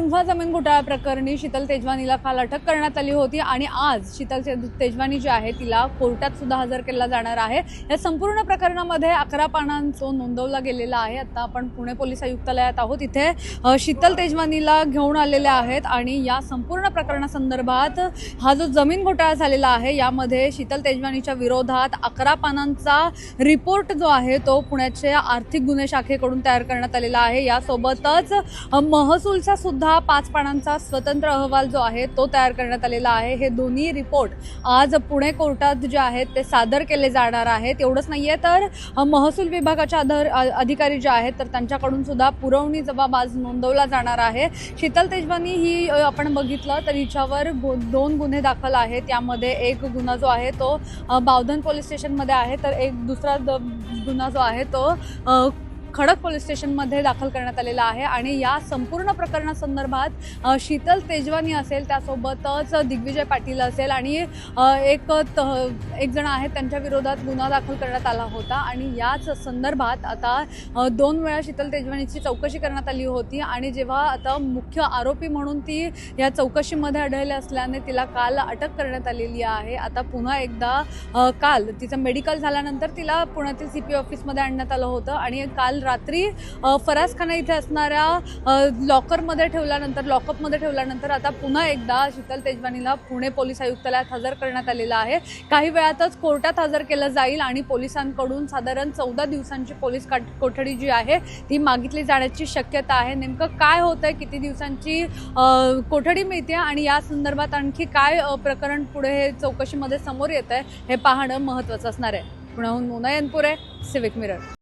औंढा जमीन घोटाळा प्रकरणी शीतल तेजवानीला काल अटक करण्यात आली होती आणि आज शीतल तेजवानी जी आहे तिला कोर्टात सुद्धा हजर केला जाणार आहे। या संपूर्ण प्रकरणामध्ये 11 पानांचा नोंदवला गेलेला आहे। आता आपण पुणे पोलीस आयुक्तालयात आहोत। इथे शीतल तेजवानीला घेऊन आलेले आहेत आणि या संपूर्ण प्रकरणासंदर्भात हा जो जमीन घोटाळा झालेला आहे यामध्ये शीतल तेजवानीच्या विरोधात 11 पानांचा रिपोर्ट जो आहे तो पुण्याचे आर्थिक गुन्हे शाखेकडून तयार करण्यात आलेला आहे। यासोबतच महसूलचा सुद्धा 5 पानांचा स्वतंत्र अहवाल जो आहे तो तयार करण्यात आलेला आहे। हे दोन्ही रिपोर्ट आज पुणे कोर्टात जे आहेत ते सादर केले जाणार आहेत। एवढंच नाहीये तर महसूल विभागाच्या अधिकारी जे आहेत तर त्यांच्याकडून सुद्धा पुरवणी जबाब आज नोंदवला जाणार आहे। शीतल तेजवानी ही आपण बघितलं तर हिच्यावर 2 गुन्हे दाखल आहेत। त्यामध्ये एक गुन्हा जो आहे तो बावधन पोलीस स्टेशनमध्ये आहे तर एक दुसरा गुन्हा जो आहे तो खडक पोलीस स्टेशनमध्ये दाखल करण्यात आलेला आहे। आणि या संपूर्ण प्रकरणासंदर्भात शीतल तेजवानी असेल त्यासोबतच दिग्विजय पाटील असेल आणि एक जण आहेत त्यांच्या विरोधात गुन्हा दाखल करण्यात आला होता आणि याच संदर्भात आता 2 वेळा शीतल तेजवानीची चौकशी करण्यात आली होती आणि जेव्हा आता मुख्य आरोपी म्हणून ती या चौकशीमध्ये आढळले असल्याने तिला काल अटक करण्यात आलेली आहे। आता पुन्हा एकदा काल तिचं मेडिकल झाल्यानंतर तिला पुण्यातील CP ऑफिसमध्ये आणण्यात आलं होतं आणि काल रात्री फरासखाना इथे असणाऱ्या लॉकअपमध्ये ठेवल्यानंतर आता पुन्हा एकदा शीतल तेजवानीला पुणे पोलीस आयुक्तालयात हजर करण्यात आलेलं आहे। काही वेळातच कोर्टात हजर केलं जाईल आणि पोलिसांकडून साधारण 14 दिवसांची पोलीस कोठडी जी आहे ती मागितली जाण्याची शक्यता आहे। नेमकं काय होतंय, किती दिवसांची कोठडी मिळते आणि या संदर्भात आणखी काय प्रकरण पुढे हे चौकशीमध्ये समोर येत आहे हे पाहणं महत्त्वाचं असणार आहे। पुण्याहून मोना यनपुरे, सिविक मिरर।